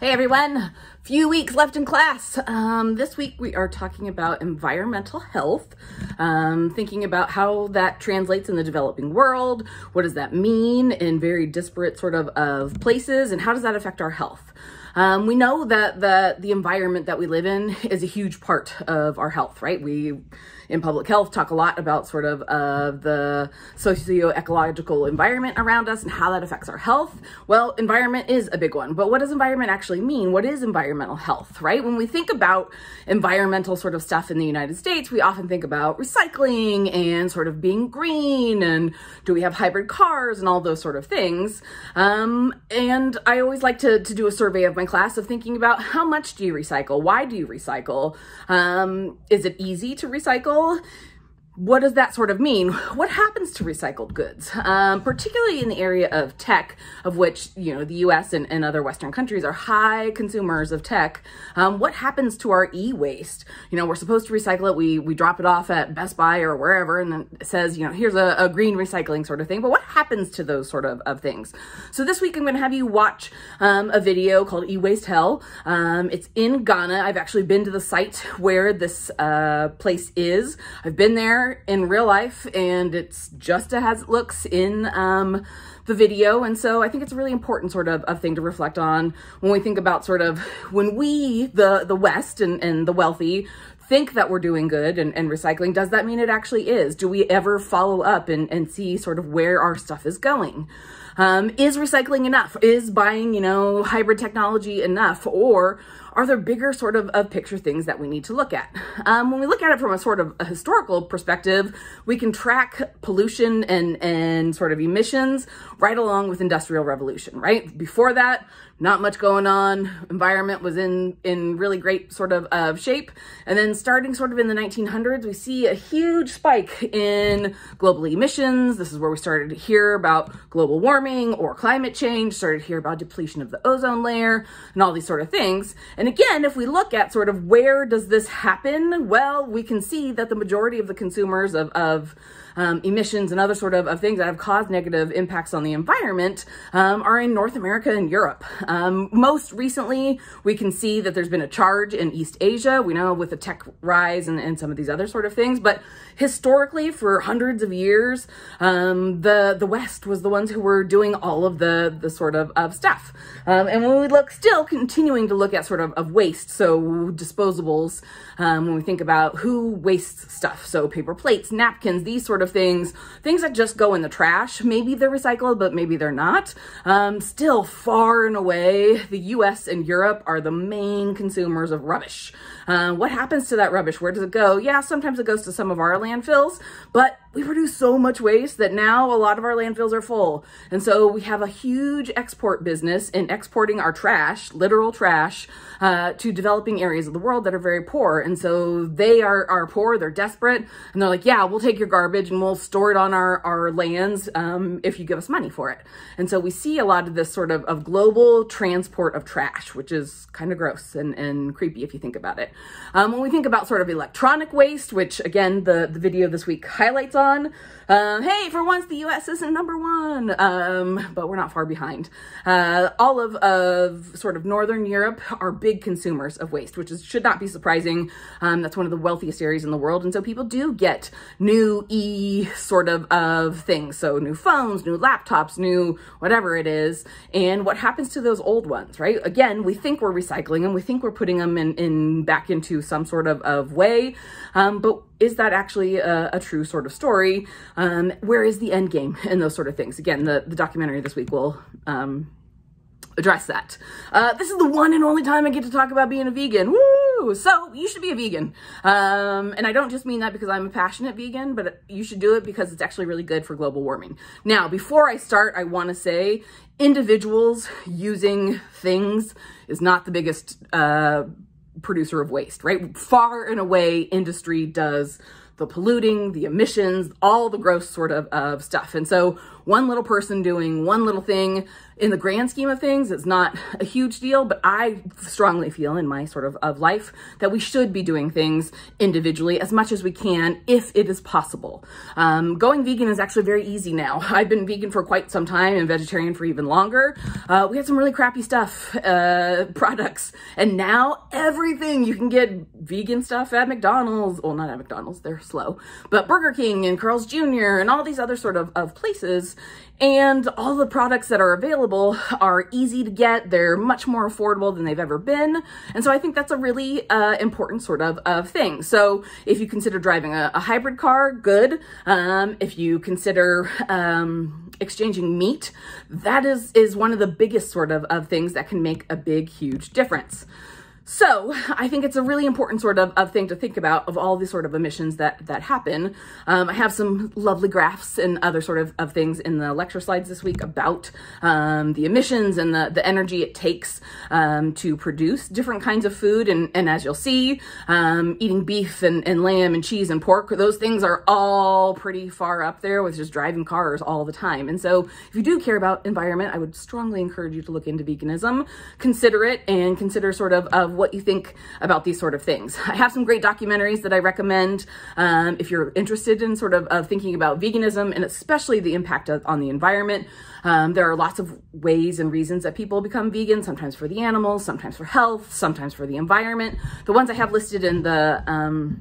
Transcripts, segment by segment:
Hey everyone, few weeks left in class. This week we are talking about environmental health, thinking about how that translates in the developing world. What does that mean in very disparate sort of places, and how does that affect our health? We know that the environment that we live in is a huge part of our health, right? We, in public health, talk a lot about sort of the socio-ecological environment around us and how that affects our health. Well, environment is a big one, but what does environment actually mean? What is environmental health, right? When we think about environmental sort of stuff in the United States, we often think about recycling and sort of being green, and do we have hybrid cars and all those sort of things. And I always like to do a survey of my class of thinking about how much do you recycle? Why do you recycle? Is it easy to recycle? What does that sort of mean? What happens to recycled goods? Particularly in the area of tech, of which, you know, the US and other Western countries are high consumers of tech. What happens to our e-waste? You know, we're supposed to recycle it. We drop it off at Best Buy or wherever, and then it says, you know, here's a green recycling sort of thing. But what happens to those sort of things? So this week I'm going to have you watch a video called E-Waste Hell. It's in Ghana. I've actually been to the site where this place is. I've been there in real life, and it's just as it looks in the video. And so I think it's a really important sort of thing to reflect on when we think about sort of when we, the West and the wealthy, think that we're doing good and recycling. Does that mean it actually is? Do we ever follow up and see sort of where our stuff is going? Is recycling enough? Is buying, you know, hybrid technology enough? Or are there bigger sort of picture things that we need to look at? When we look at it from a sort of a historical perspective, we can track pollution and sort of emissions right along with Industrial Revolution, right? Before that, not much going on. Environment was in really great sort of shape. And then starting sort of in the 1900s, we see a huge spike in global emissions. This is where we started to hear about global warming or climate change, started to hear about depletion of the ozone layer and all these sort of things. And again, if we look at sort of where does this happen, well, we can see that the majority of the consumers of emissions and other sort of things that have caused negative impacts on the environment are in North America and Europe. Most recently, we can see that there's been a charge in East Asia, we know with the tech rise and some of these other sort of things, but historically for hundreds of years, the West was the ones who were doing all of the sort of stuff. And when we look, still continuing to look at sort of waste, so disposables, when we think about who wastes stuff, so paper plates, napkins, these sort of things that just go in the trash. Maybe they're recycled, but maybe they're not. Still far and away, the US and Europe are the main consumers of rubbish. What happens to that rubbish? Where does it go? Yeah, sometimes it goes to some of our landfills, but we produce so much waste that now a lot of our landfills are full. And so we have a huge export business in exporting our trash, literal trash, to developing areas of the world that are very poor. And so they are poor, they're desperate, and they're like, yeah, we'll take your garbage and we'll store it on our lands if you give us money for it. And so we see a lot of this sort of global transport of trash, which is kind of gross and creepy if you think about it. When we think about sort of electronic waste, which again, the video this week highlights on, hey, for once the US isn't number one, but we're not far behind. All of sort of Northern Europe are big consumers of waste, which should not be surprising. That's one of the wealthiest areas in the world. And so people do get new sort of things. So new phones, new laptops, new whatever it is. And what happens to those old ones, right? Again, we think we're recycling them. We think we're putting them in back into some sort of way. But is that actually a true sort of story? Where is the end game and those sort of things? Again, the documentary this week will address that. This is the one and only time I get to talk about being a vegan. Woo! So you should be a vegan. And I don't just mean that because I'm a passionate vegan, but you should do it because it's actually really good for global warming. Now, before I start, I want to say individuals using things is not the biggest producer of waste, right? Far and away, industry does the polluting, the emissions, all the gross sort of stuff. And so one little person doing one little thing in the grand scheme of things is not a huge deal, but I strongly feel in my sort of life that we should be doing things individually as much as we can if it is possible. Going vegan is actually very easy now. I've been vegan for quite some time and vegetarian for even longer. We had some really crappy stuff, products, and now everything you can get vegan stuff at McDonald's. Well, not at McDonald's, they're slow, but Burger King and Carl's Jr. and all these other sort of places. And all the products that are available are easy to get. They're much more affordable than they've ever been. And so I think that's a really important sort of thing. So if you consider driving a hybrid car, good. If you consider exchanging meat, that is one of the biggest sort of things that can make a big, huge difference. So I think it's a really important sort of thing to think about of all these sort of emissions that happen. I have some lovely graphs and other sort of things in the lecture slides this week about the emissions and the energy it takes to produce different kinds of food. And as you'll see, eating beef and lamb and cheese and pork, those things are all pretty far up there with just driving cars all the time. And so if you do care about environment, I would strongly encourage you to look into veganism, consider it, and consider sort of what you think about these sort of things. I have some great documentaries that I recommend if you're interested in sort of thinking about veganism and especially the impact on the environment. There are lots of ways and reasons that people become vegan, sometimes for the animals, sometimes for health, sometimes for the environment. The ones I have listed in the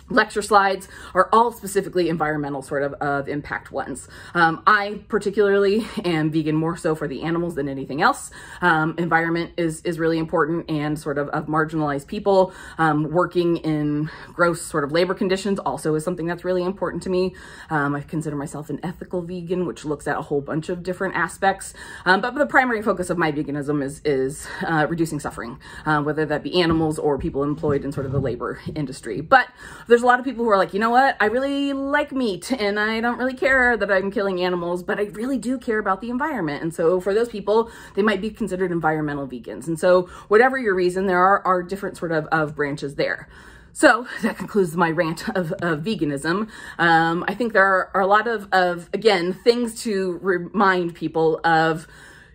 lecture slides are all specifically environmental sort of impact ones. I particularly am vegan more so for the animals than anything else. Environment is really important, and sort of marginalized people working in gross sort of labor conditions also is something that's really important to me. I consider myself an ethical vegan, which looks at a whole bunch of different aspects. But the primary focus of my veganism is reducing suffering, whether that be animals or people employed in sort of the labor industry. But there's a lot of people who are like, you know what, I really like meat and I don't really care that I'm killing animals, but I really do care about the environment. And so for those people, they might be considered environmental vegans. And so whatever your reason, there are different sort of branches there. So that concludes my rant of veganism. I think there are a lot of again, things to remind people of.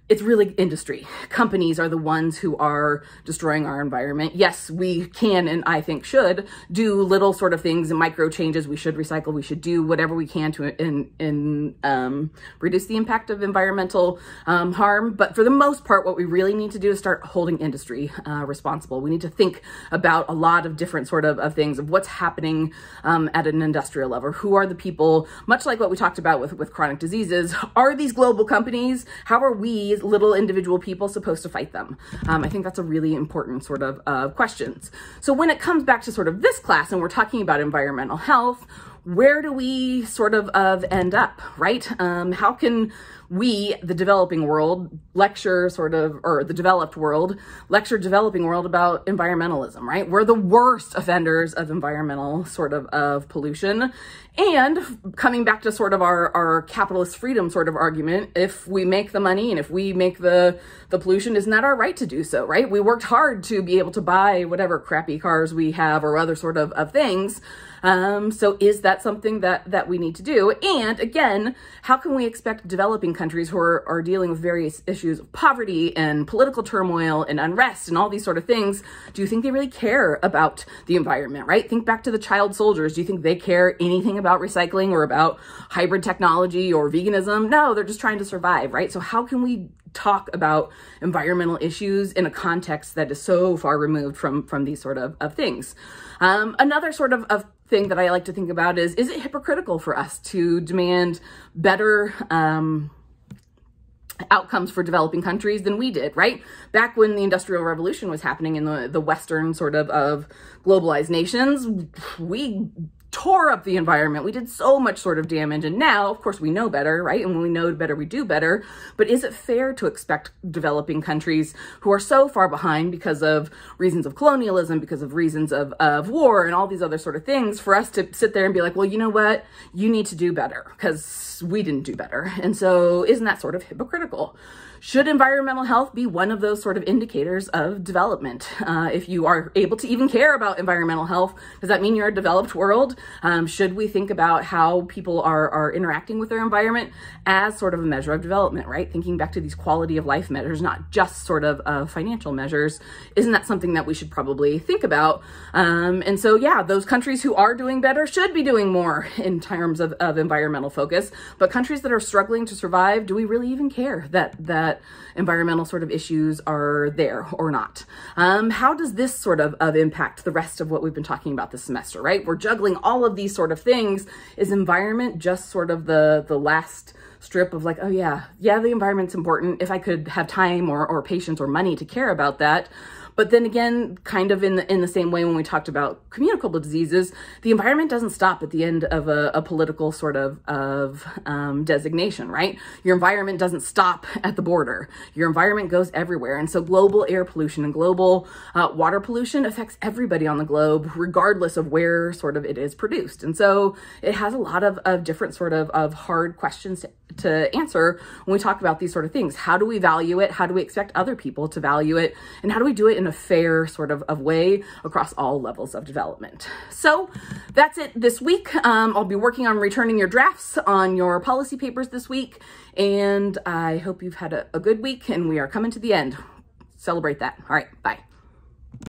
It's really industry. Companies are the ones who are destroying our environment. Yes, we can, and I think should, do little sort of things and micro changes. We should recycle. We should do whatever we can to reduce the impact of environmental harm. But for the most part, what we really need to do is start holding industry responsible. We need to think about a lot of different sort of things of what's happening at an industrial level. Who are the people, much like what we talked about with chronic diseases, are these global companies? How are we, little individual people, supposed to fight them? I think that's a really important sort of questions. So when it comes back to sort of this class and we're talking about environmental health, where do we sort of end up, right? How can we, the developing world, lecture sort of, or the developed world, lecture developing world about environmentalism, right? We're the worst offenders of environmental sort of pollution. And coming back to sort of our capitalist freedom sort of argument, if we make the money and if we make the pollution, isn't that our right to do so, right? We worked hard to be able to buy whatever crappy cars we have or other sort of things. So is that something that we need to do? And again, how can we expect developing countries who are dealing with various issues of poverty and political turmoil and unrest and all these sort of things, do you think they really care about the environment, right? Think back to the child soldiers. Do you think they care anything about recycling or about hybrid technology or veganism? No, they're just trying to survive, right? So how can we talk about environmental issues in a context that is so far removed from these sort of things? Another sort of thing that I like to think about is it hypocritical for us to demand better outcomes for developing countries than we did, right? Back when the Industrial Revolution was happening in the Western sort of globalized nations, we tore up the environment. We did so much sort of damage. And now, of course, we know better, right? And when we know better, we do better. But is it fair to expect developing countries who are so far behind because of reasons of colonialism, because of reasons of war and all these other sort of things, for us to sit there and be like, well, you know what? You need to do better because we didn't do better. And so isn't that sort of hypocritical? Should environmental health be one of those sort of indicators of development? If you are able to even care about environmental health, does that mean you're a developed world? Should we think about how people are interacting with their environment as sort of a measure of development, right? Thinking back to these quality of life measures, not just sort of financial measures. Isn't that something that we should probably think about? And so, yeah, those countries who are doing better should be doing more in terms of environmental focus. But countries that are struggling to survive, do we really even care that environmental sort of issues are there or not? How does this sort of impact the rest of what we've been talking about this semester, right? We're juggling all of these sort of things. Is environment just sort of the last strip of like, oh yeah, the environment's important if I could have time or patience or money to care about that? But then again, kind of in the same way when we talked about communicable diseases, the environment doesn't stop at the end of a political sort of designation, right? Your environment doesn't stop at the border. Your environment goes everywhere. And so global air pollution and global water pollution affects everybody on the globe, regardless of where sort of it is produced. And so it has a lot of different sort of hard questions to answer when we talk about these sort of things. How do we value it? How do we expect other people to value it? And how do we do it in a fair sort of way across all levels of development? So that's it this week. I'll be working on returning your drafts on your policy papers this week. And I hope you've had a good week, and we are coming to the end. Celebrate that. All right, bye.